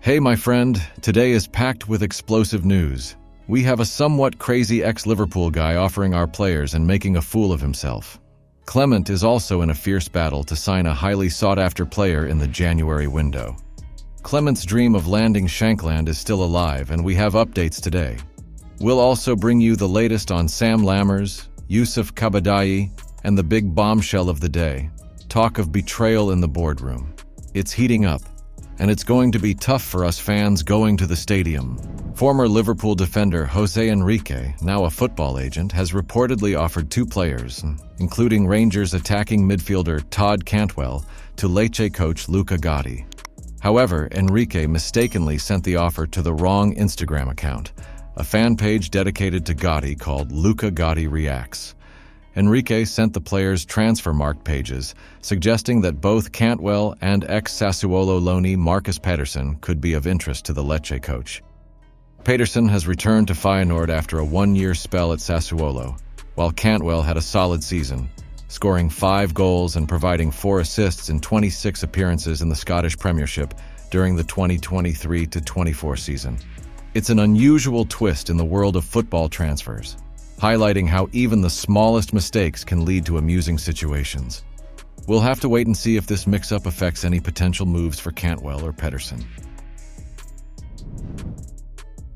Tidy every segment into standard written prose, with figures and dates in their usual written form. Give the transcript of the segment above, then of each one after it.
Hey my friend, today is packed with explosive news. We have a somewhat crazy ex-Liverpool guy offering our players and making a fool of himself. Clement is also in a fierce battle to sign a highly sought-after player in the January window. Clement's dream of landing Shankland is still alive, and we have updates today. We'll also bring you the latest on Sam Lammers, Yusuf Kabadai, and the big bombshell of the day. Talk of betrayal in the boardroom. It's heating up, and it's going to be tough for us fans going to the stadium. Former Liverpool defender Jose Enrique, now a football agent, has reportedly offered two players, including Rangers attacking midfielder Todd Cantwell to Lecce coach Luca Gotti. However, Enrique mistakenly sent the offer to the wrong Instagram account, a fan page dedicated to Gotti called Luca Gotti Reacts. Enrique sent the players transfer-marked pages, suggesting that both Cantwell and ex-Sassuolo loanee Marcus Pedersen could be of interest to the Lecce coach. Pedersen has returned to Feyenoord after a one-year spell at Sassuolo, while Cantwell had a solid season, scoring 5 goals and providing 4 assists in 26 appearances in the Scottish Premiership during the 2023-24 season. It's an unusual twist in the world of football transfers, highlighting how even the smallest mistakes can lead to amusing situations. We'll have to wait and see if this mix-up affects any potential moves for Cantwell or Pedersen.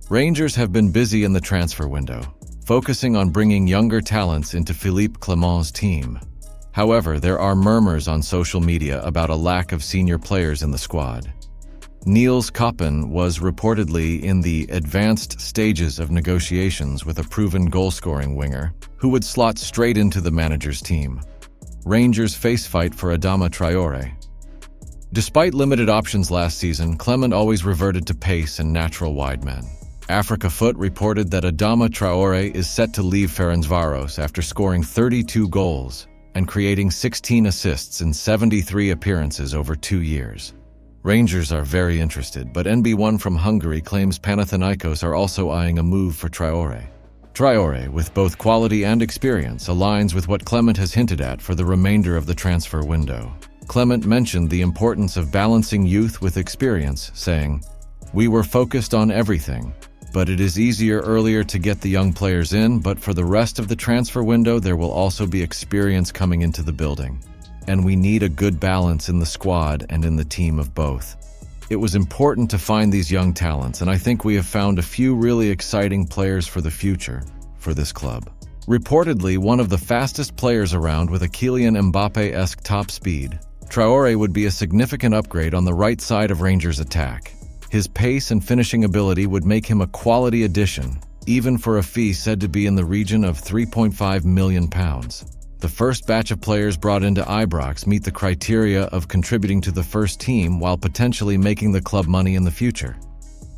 Rangers have been busy in the transfer window, focusing on bringing younger talents into Philippe Clement's team. However, there are murmurs on social media about a lack of senior players in the squad. Niels Koppen was reportedly in the advanced stages of negotiations with a proven goal-scoring winger who would slot straight into the manager's team. Rangers face fight for Adama Traore. Despite limited options last season, Clement always reverted to pace and natural wide men. Africa Foot reported that Adama Traore is set to leave Ferencváros after scoring 32 goals and creating 16 assists in 73 appearances over 2 years. Rangers are very interested, but NB1 from Hungary claims Panathinaikos are also eyeing a move for Traore. Traore, with both quality and experience, aligns with what Clement has hinted at for the remainder of the transfer window. Clement mentioned the importance of balancing youth with experience, saying, "We were focused on everything, but it is easier earlier to get the young players in, but for the rest of the transfer window there will also be experience coming into the building. And we need a good balance in the squad and in the team of both." It was important to find these young talents, and I think we have found a few really exciting players for the future for this club. Reportedly one of the fastest players around with a Kylian Mbappe-esque top speed, Traore would be a significant upgrade on the right side of Rangers' attack. His pace and finishing ability would make him a quality addition, even for a fee said to be in the region of £3.5 million. The first batch of players brought into Ibrox meet the criteria of contributing to the first team while potentially making the club money in the future.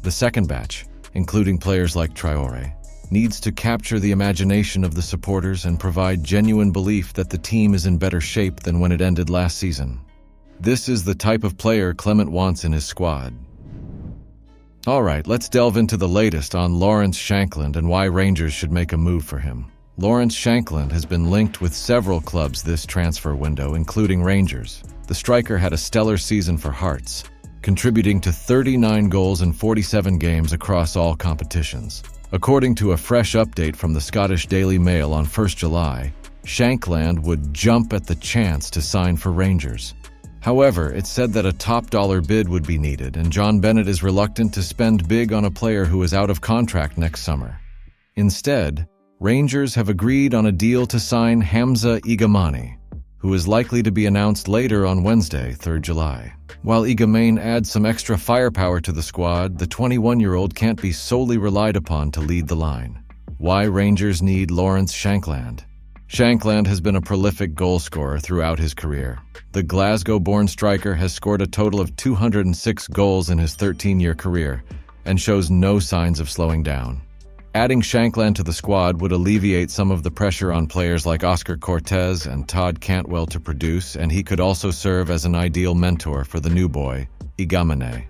The second batch, including players like Traore, needs to capture the imagination of the supporters and provide genuine belief that the team is in better shape than when it ended last season. This is the type of player Clement wants in his squad. Alright, let's delve into the latest on Lawrence Shankland and why Rangers should make a move for him. Lawrence Shankland has been linked with several clubs this transfer window, including Rangers. The striker had a stellar season for Hearts, contributing to 39 goals in 47 games across all competitions. According to a fresh update from the Scottish Daily Mail on 1st July, Shankland would jump at the chance to sign for Rangers. However, it's said that a top-dollar bid would be needed, and John Bennett is reluctant to spend big on a player who is out of contract next summer. Instead, Rangers have agreed on a deal to sign Hamza Igamani, who is likely to be announced later on Wednesday, 3rd July. While Igamani adds some extra firepower to the squad, the 21-year-old can't be solely relied upon to lead the line. Why Rangers need Lawrence Shankland? Shankland has been a prolific goal-scorer throughout his career. The Glasgow-born striker has scored a total of 206 goals in his 13-year career and shows no signs of slowing down. Adding Shankland to the squad would alleviate some of the pressure on players like Oscar Cortez and Todd Cantwell to produce, and he could also serve as an ideal mentor for the new boy, Igamane.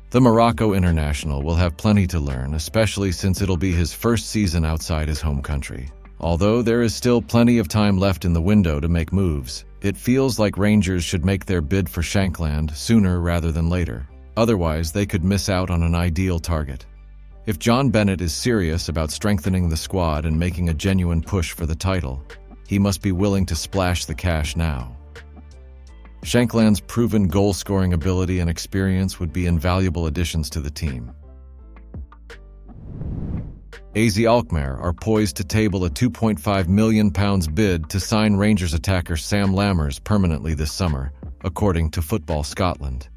The Morocco international will have plenty to learn, especially since it'll be his first season outside his home country. Although there is still plenty of time left in the window to make moves, it feels like Rangers should make their bid for Shankland sooner rather than later. Otherwise, they could miss out on an ideal target. If John Bennett is serious about strengthening the squad and making a genuine push for the title, he must be willing to splash the cash now. Shankland's proven goal-scoring ability and experience would be invaluable additions to the team. AZ Alkmaar are poised to table a £2.5 million bid to sign Rangers attacker Sam Lammers permanently this summer, according to Football Scotland.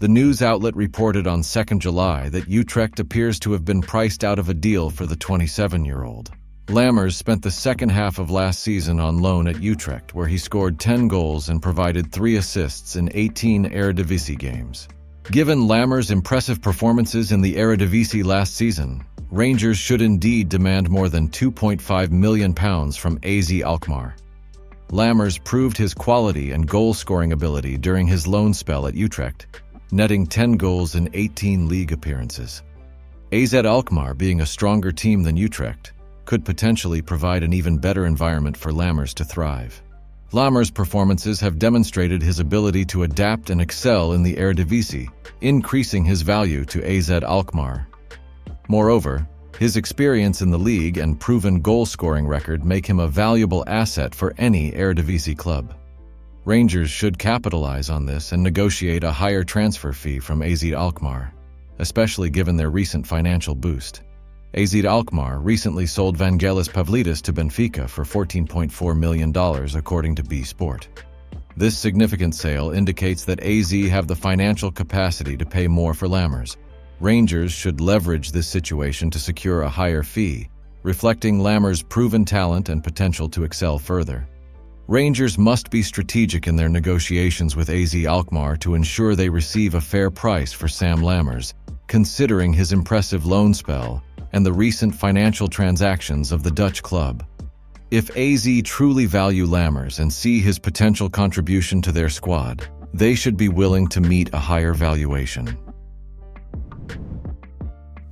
The news outlet reported on 2 July that Utrecht appears to have been priced out of a deal for the 27-year-old. Lammers spent the second half of last season on loan at Utrecht, where he scored 10 goals and provided 3 assists in 18 Eredivisie games. Given Lammers' impressive performances in the Eredivisie last season, Rangers should indeed demand more than £2.5 million from AZ Alkmaar. Lammers proved his quality and goal-scoring ability during his loan spell at Utrecht, netting 10 goals in 18 league appearances. AZ Alkmaar, being a stronger team than Utrecht, could potentially provide an even better environment for Lammers to thrive. Lammers' performances have demonstrated his ability to adapt and excel in the Eredivisie, increasing his value to AZ Alkmaar. Moreover, his experience in the league and proven goal-scoring record make him a valuable asset for any Eredivisie club. Rangers should capitalize on this and negotiate a higher transfer fee from AZ Alkmaar, especially given their recent financial boost. AZ Alkmaar recently sold Vangelis Pavlidis to Benfica for $14.4 million, according to B Sport. This significant sale indicates that AZ have the financial capacity to pay more for Lammers. Rangers should leverage this situation to secure a higher fee, reflecting Lammers' proven talent and potential to excel further. Rangers must be strategic in their negotiations with AZ Alkmaar to ensure they receive a fair price for Sam Lammers, considering his impressive loan spell and the recent financial transactions of the Dutch club. If AZ truly value Lammers and see his potential contribution to their squad, they should be willing to meet a higher valuation.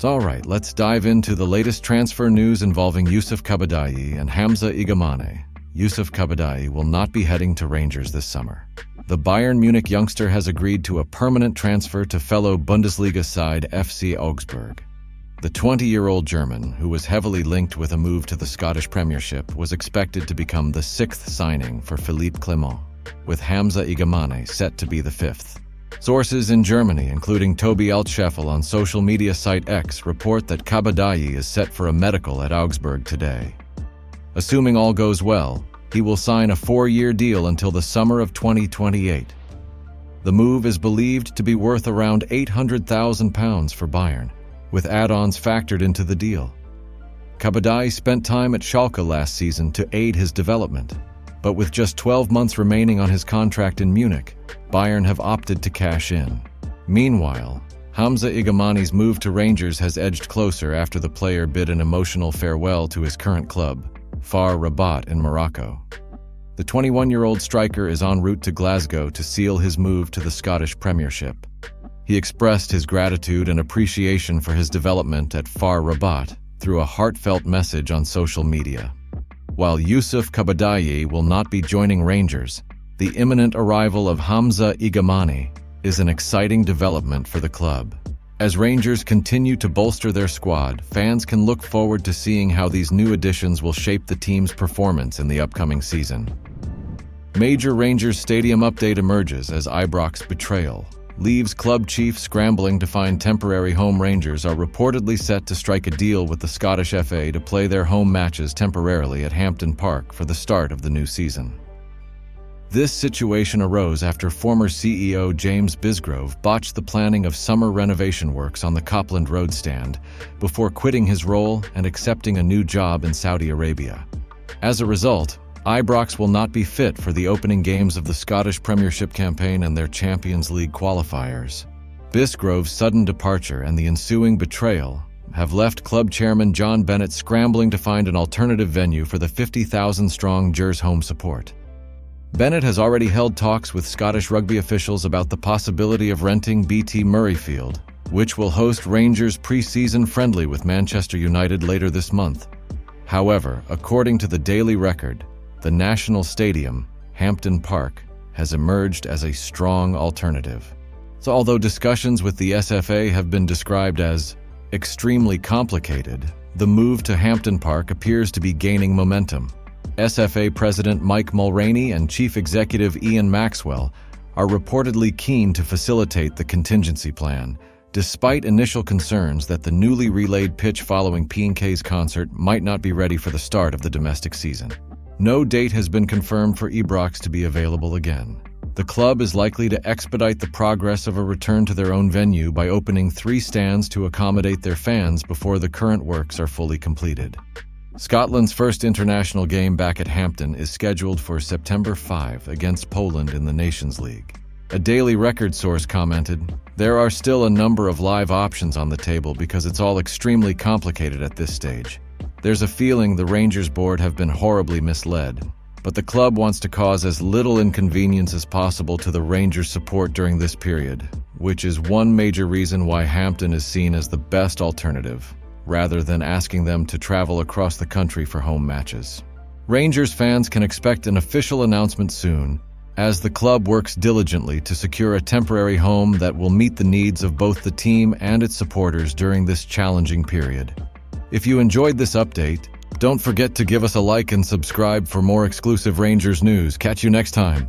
Alright, let's dive into the latest transfer news involving Youssouf Kabadayi and Hamza Igamane. Youssouf Kabadayi will not be heading to Rangers this summer. The Bayern Munich youngster has agreed to a permanent transfer to fellow Bundesliga side FC Augsburg. The 20-year-old German, who was heavily linked with a move to the Scottish Premiership, was expected to become the 6th signing for Philippe Clement, with Hamza Igamane set to be the 5th. Sources in Germany, including Toby Altscheffel on social media site X, report that Kabadayi is set for a medical at Augsburg today. Assuming all goes well, he will sign a 4-year deal until the summer of 2028. The move is believed to be worth around £800,000 for Bayern, with add-ons factored into the deal. Kabadayi spent time at Schalke last season to aid his development, but with just 12 months remaining on his contract in Munich, Bayern have opted to cash in. Meanwhile, Hamza Igamane's move to Rangers has edged closer after the player bid an emotional farewell to his current club, FAR Rabat in Morocco. The 21-year-old striker is en route to Glasgow to seal his move to the Scottish Premiership. He expressed his gratitude and appreciation for his development at FAR Rabat through a heartfelt message on social media. While Youssouf Kabadayi will not be joining Rangers, the imminent arrival of Hamza Igamane is an exciting development for the club. As Rangers continue to bolster their squad, fans can look forward to seeing how these new additions will shape the team's performance in the upcoming season. Major Rangers stadium update emerges as Ibrox's betrayal leaves club chiefs scrambling to find temporary home. Rangers are reportedly set to strike a deal with the Scottish FA to play their home matches temporarily at Hampden Park for the start of the new season. This situation arose after former CEO James Bisgrove botched the planning of summer renovation works on the Copland Road stand before quitting his role and accepting a new job in Saudi Arabia. As a result, Ibrox will not be fit for the opening games of the Scottish Premiership campaign and their Champions League qualifiers. Bisgrove's sudden departure and the ensuing betrayal have left club chairman John Bennett scrambling to find an alternative venue for the 50,000-strong Gers home support. Bennett has already held talks with Scottish rugby officials about the possibility of renting BT Murrayfield, which will host Rangers' pre-season friendly with Manchester United later this month. However, according to the Daily Record, the National Stadium, Hampden Park, has emerged as a strong alternative. So although discussions with the SFA have been described as extremely complicated, the move to Hampden Park appears to be gaining momentum. SFA President Mike Mulroney and Chief Executive Ian Maxwell are reportedly keen to facilitate the contingency plan, despite initial concerns that the newly relayed pitch following P&K's concert might not be ready for the start of the domestic season. No date has been confirmed for Ibrox to be available again. The club is likely to expedite the progress of a return to their own venue by opening 3 stands to accommodate their fans before the current works are fully completed. Scotland's first international game back at Hampden is scheduled for September 5 against Poland in the Nations League. A Daily Record source commented, "There are still a number of live options on the table because it's all extremely complicated at this stage. There's a feeling the Rangers board have been horribly misled, but the club wants to cause as little inconvenience as possible to the Rangers' support during this period, which is one major reason why Hampden is seen as the best alternative, rather than asking them to travel across the country for home matches." Rangers fans can expect an official announcement soon, as the club works diligently to secure a temporary home that will meet the needs of both the team and its supporters during this challenging period. If you enjoyed this update, don't forget to give us a like and subscribe for more exclusive Rangers news. Catch you next time.